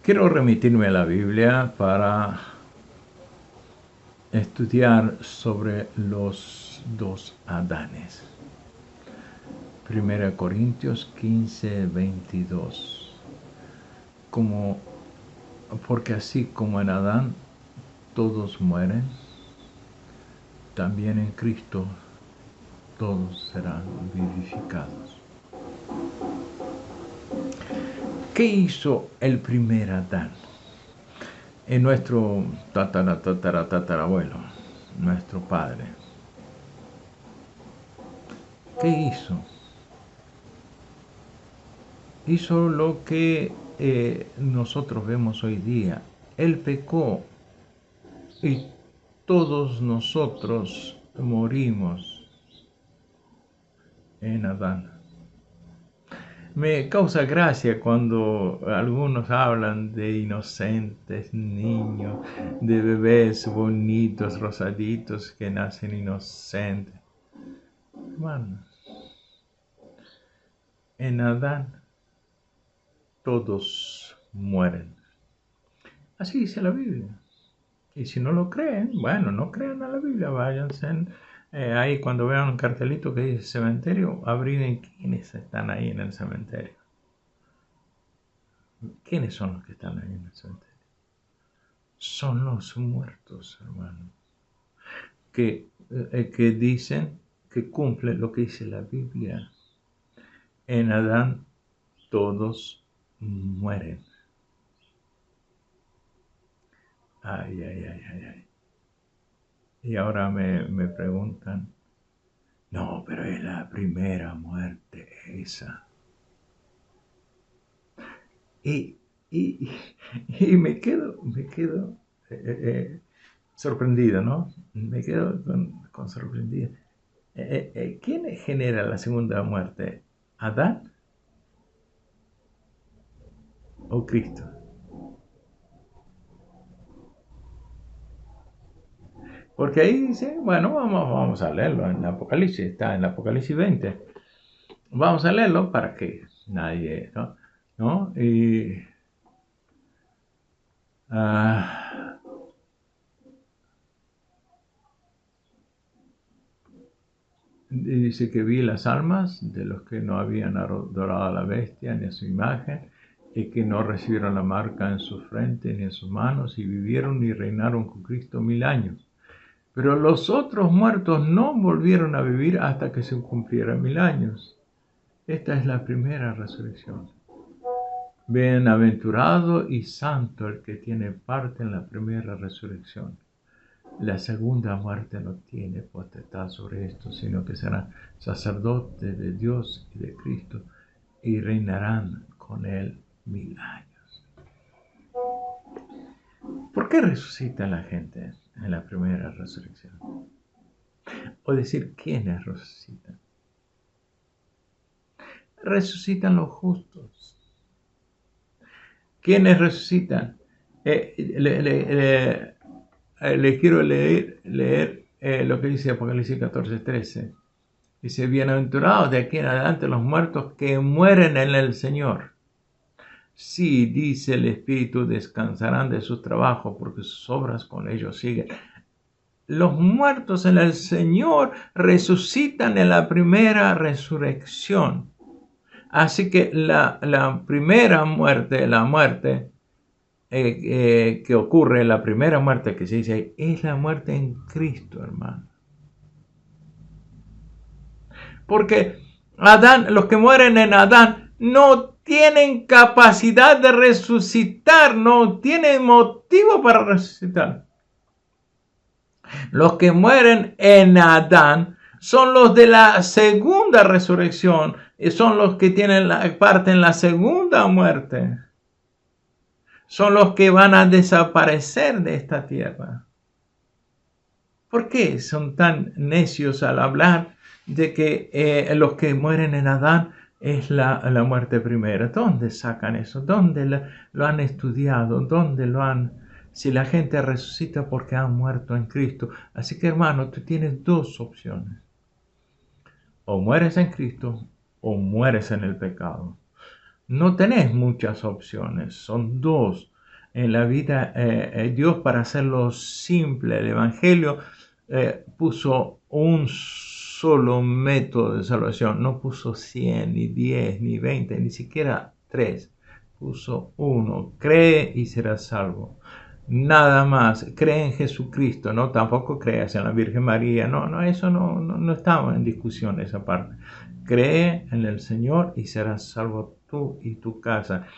Quiero remitirme a la Biblia para estudiar sobre los dos Adanes. 1 Corintios 15, 22. Porque así como en Adán todos mueren, también en Cristo todos serán vivificados. ¿Qué hizo el primer Adán? En nuestro tatarabuelo, nuestro padre. ¿Qué hizo? Hizo lo que nosotros vemos hoy día. Él pecó y todos nosotros morimos en Adán. Me causa gracia cuando algunos hablan de inocentes niños, de bebés bonitos, rosaditos, que nacen inocentes. Hermanos, en Adán todos mueren. Así dice la Biblia. Y si no lo creen, bueno, no crean a la Biblia, váyanse ahí cuando vean un cartelito que dice cementerio, averigüen quiénes están ahí en el cementerio. ¿Quiénes son los que están ahí en el cementerio? Son los muertos, hermano, que dicen, que cumplen lo que dice la Biblia. En Adán todos mueren. Ay, ay, ay, ay, ay. Y ahora me preguntan, no, pero es la primera muerte esa. Y me quedo sorprendido, ¿no? Me quedo con sorprendido. ¿Quién genera la segunda muerte? ¿Adán o Cristo? Porque ahí dice, bueno, vamos a leerlo en Apocalipsis, está en Apocalipsis 20. Vamos a leerlo para que nadie, ¿no? Y dice que vi las almas de los que no habían adorado a la bestia ni a su imagen y que no recibieron la marca en su frente ni en sus manos y vivieron y reinaron con Cristo 1000 años. Pero los otros muertos no volvieron a vivir hasta que se cumplieran 1000 años. Esta es la primera resurrección. Bienaventurado y santo el que tiene parte en la primera resurrección. La segunda muerte no tiene potestad sobre esto, sino que serán sacerdotes de Dios y de Cristo y reinarán con él 1000 años. ¿Por qué resucita la gente en la primera resurrección? O decir, ¿quiénes resucitan? Resucitan los justos. ¿Quiénes resucitan? Le quiero leer lo que dice Apocalipsis 14:13. Dice, bienaventurados de aquí en adelante los muertos que mueren en el Señor. Sí, dice el Espíritu, descansarán de su trabajo porque sus obras con ellos siguen. Los muertos en el Señor resucitan en la primera resurrección. Así que la primera muerte, la muerte que ocurre, la primera muerte que se dice ahí, es la muerte en Cristo, hermano. Porque Adán, los que mueren en Adán, no tienen capacidad de resucitar, no tienen motivo para resucitar. Los que mueren en Adán son los de la segunda resurrección, y son los que tienen parte en la segunda muerte. Son los que van a desaparecer de esta tierra. ¿Por qué son tan necios al hablar de que los que mueren en Adán es la muerte primera? ¿Dónde sacan eso? ¿Dónde lo han estudiado? ¿Dónde lo han...? Si la gente resucita porque han muerto en Cristo. Así que, hermano, tú tienes dos opciones. O mueres en Cristo o mueres en el pecado. No tenés muchas opciones, son dos. en la vida, Dios, para hacerlo simple, el Evangelio, puso un solo método de salvación. No puso 100, ni 10, ni 20, ni siquiera 3. Puso uno. Cree y serás salvo. Nada más. Cree en Jesucristo. No, tampoco creas en la Virgen María. No, eso no estaba en discusión esa parte. Cree en el Señor y serás salvo tú y tu casa.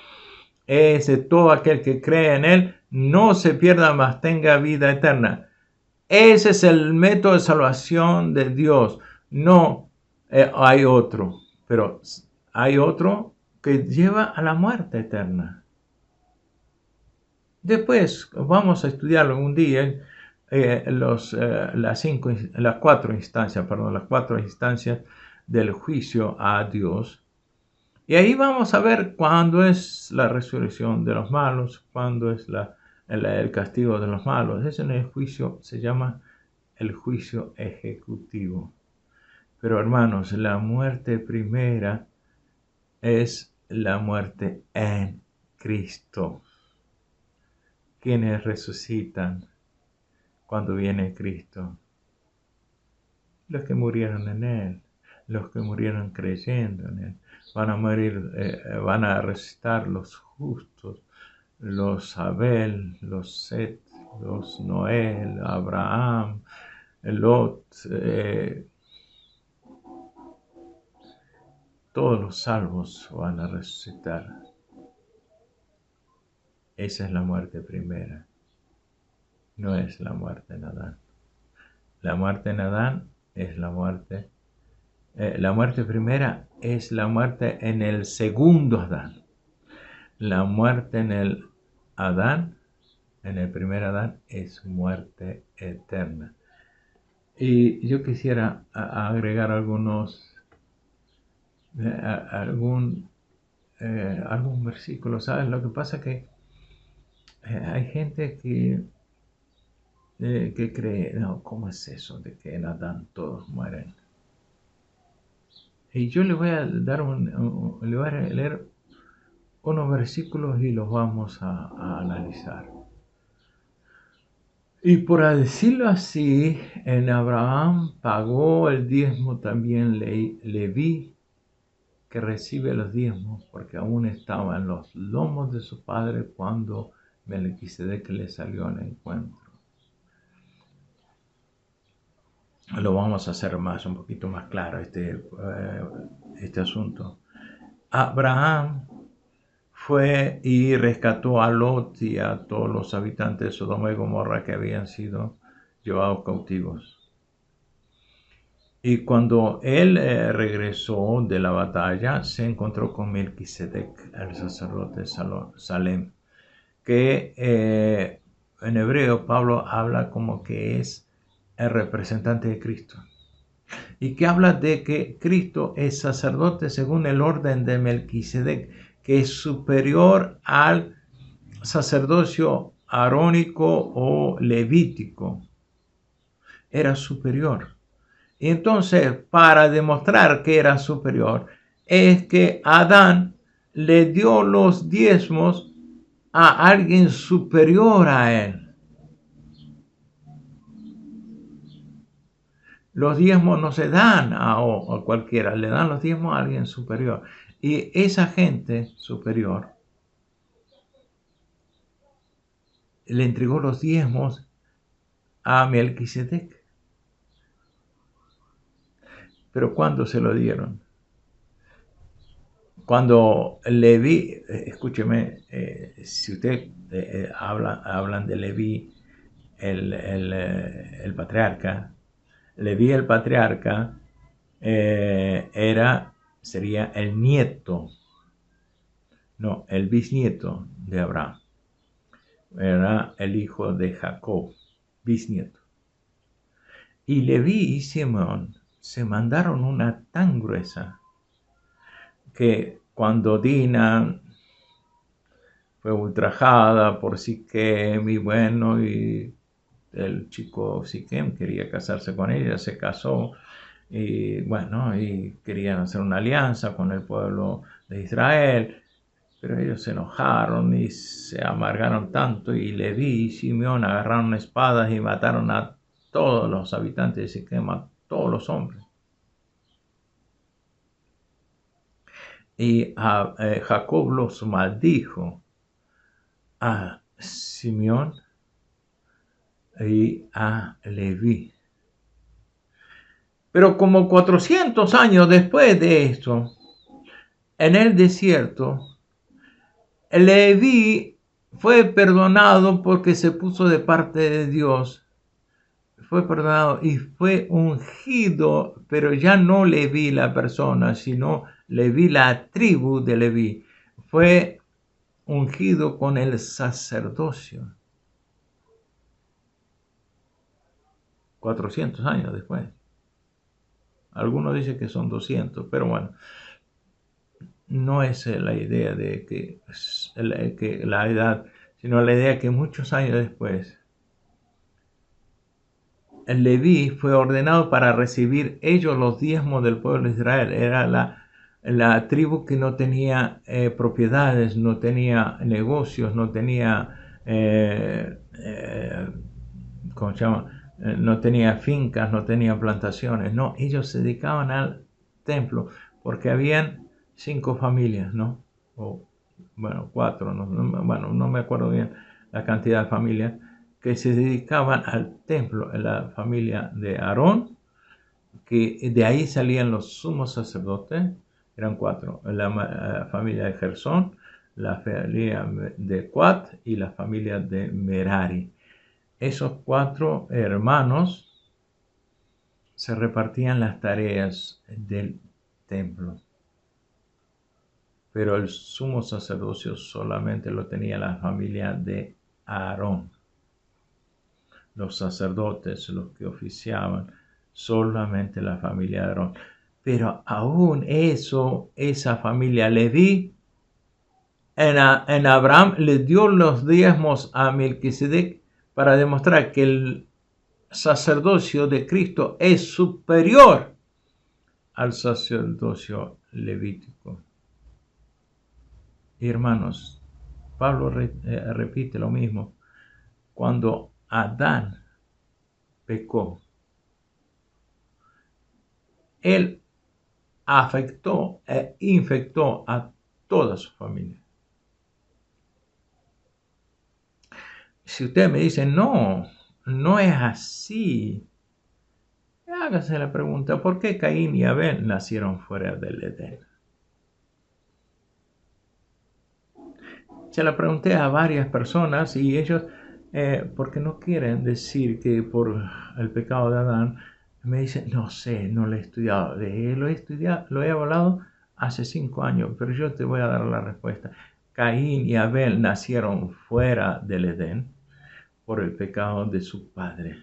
Todo aquel que cree en Él no se pierda, mas tenga vida eterna. Ese es el método de salvación de Dios. No hay otro, pero hay otro que lleva a la muerte eterna. Después vamos a estudiarlo un día, las 4 instancias del juicio a Dios. Y ahí vamos a ver cuándo es la resurrección de los malos, cuándo es el castigo de los malos. Ese en el juicio se llama el juicio ejecutivo. Pero hermanos, la muerte primera es la muerte en Cristo. ¿Quiénes resucitan cuando viene Cristo? Los que murieron en Él, los que murieron creyendo en Él. Van a morir, van a resucitar los justos, los Abel, los Set, los Noé, Abraham, Lot, todos los salvos van a resucitar. Esa es la muerte primera, no es la muerte en Adán. La muerte en Adán es la muerte primera es la muerte en el segundo Adán. La muerte en el Adán, en el primer Adán, es muerte eterna. Y yo quisiera agregar algún versículo. ¿Sabes? Lo que pasa es que hay gente que cree, no, ¿cómo es eso de que en Adán todos mueren? Y yo le voy a dar le voy a leer unos versículos y los vamos a analizar. Y por decirlo así, en Abraham pagó el diezmo también Leví, que recibe los diezmos, porque aún estaba en los lomos de su padre cuando Melquisedec le salió al encuentro. Lo vamos a hacer un poquito más claro este asunto. Abraham fue y rescató a Lot y a todos los habitantes de Sodoma y Gomorra que habían sido llevados cautivos. Y cuando él regresó de la batalla, se encontró con Melquisedec, el sacerdote de Salem, que en hebreo Pablo habla como que es el representante de Cristo. Y que habla de que Cristo es sacerdote según el orden de Melquisedec, que es superior al sacerdocio arónico o levítico. Era superior. Y entonces, para demostrar que era superior, es que Adán le dio los diezmos a alguien superior a él. Los diezmos no se dan a cualquiera, le dan los diezmos a alguien superior. Y esa gente superior le entregó los diezmos a Melquisedec. Pero ¿cuándo se lo dieron? Cuando Leví, escúcheme, si usted hablan de Leví, el patriarca, Leví el patriarca sería el nieto, no, el bisnieto de Abraham. Era el hijo de Jacob, bisnieto. Y Leví y Simeón se mandaron una tan gruesa que cuando Dina fue ultrajada por Siquem y el chico Siquem quería casarse con ella, se casó y querían hacer una alianza con el pueblo de Israel. Pero ellos se enojaron y se amargaron tanto, y Leví y Simeón agarraron espadas y mataron a todos los habitantes de Siquem, a todos los hombres. Y Jacob los maldijo a Simeón y a Leví. Pero como 400 años después de esto, en el desierto, Leví fue perdonado porque se puso de parte de Dios. Fue perdonado y fue ungido, pero ya no Leví la persona, sino Leví la tribu de Leví. Fue ungido con el sacerdocio. 400 años después. Algunos dicen que son 200, pero bueno, no es la idea de que la edad, sino la idea que muchos años después, el Leví fue ordenado para recibir ellos los diezmos del pueblo de Israel. Era la tribu que no tenía propiedades, no tenía negocios, no tenía, ¿cómo se llama? No tenía fincas, no tenía plantaciones. No, ellos se dedicaban al templo porque habían 5 familias, ¿no? O, bueno, 4, bueno, no me acuerdo bien la cantidad de familias que se dedicaban al templo, en la familia de Aarón, que de ahí salían los sumos sacerdotes, eran 4, la familia de Gersón, la familia de Coat y la familia de Merari. Esos 4 hermanos se repartían las tareas del templo, pero el sumo sacerdocio solamente lo tenía la familia de Aarón. Los sacerdotes, los que oficiaban, solamente la familia de Aarón. Pero aún esa familia Leví, en Abraham le dio los diezmos a Melquisedec para demostrar que el sacerdocio de Cristo es superior al sacerdocio levítico. Y hermanos, Pablo repite lo mismo. Cuando Adán pecó, él afectó e infectó a toda su familia. Si ustedes me dicen, no, no es así, hágase la pregunta, ¿por qué Caín y Abel nacieron fuera del Edén? Se la pregunté a varias personas y ellos, porque no quieren decir que por el pecado de Adán, me dicen, no sé, no lo he estudiado. Lo he estudiado, lo he hablado hace 5 años, pero yo te voy a dar la respuesta. Caín y Abel nacieron fuera del Edén por el pecado de su padre.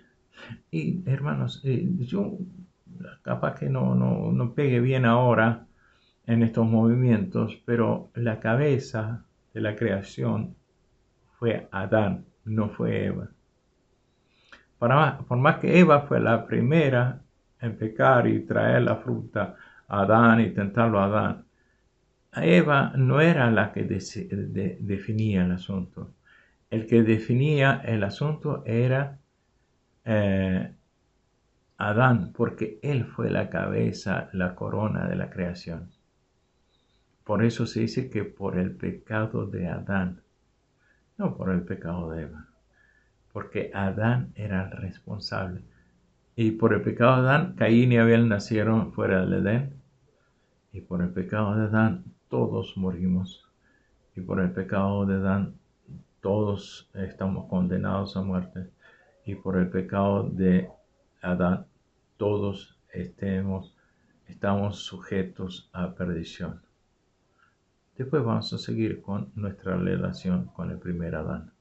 Y hermanos, yo capaz que no pegue bien ahora en estos movimientos, pero la cabeza de la creación fue Adán, no fue Eva. Por más que Eva fue la primera en pecar y traer la fruta a Adán y tentarlo a Adán, Eva no era la que definía el asunto. El que definía el asunto era Adán, porque él fue la cabeza, la corona de la creación. Por eso se dice que por el pecado de Adán, no por el pecado de Eva, porque Adán era el responsable. Y por el pecado de Adán, Caín y Abel nacieron fuera del Edén. Y por el pecado de Adán, todos morimos. Y por el pecado de Adán, todos estamos condenados a muerte. Y por el pecado de Adán, todos estamos sujetos a perdición. Después vamos a seguir con nuestra relación con el primer Adán.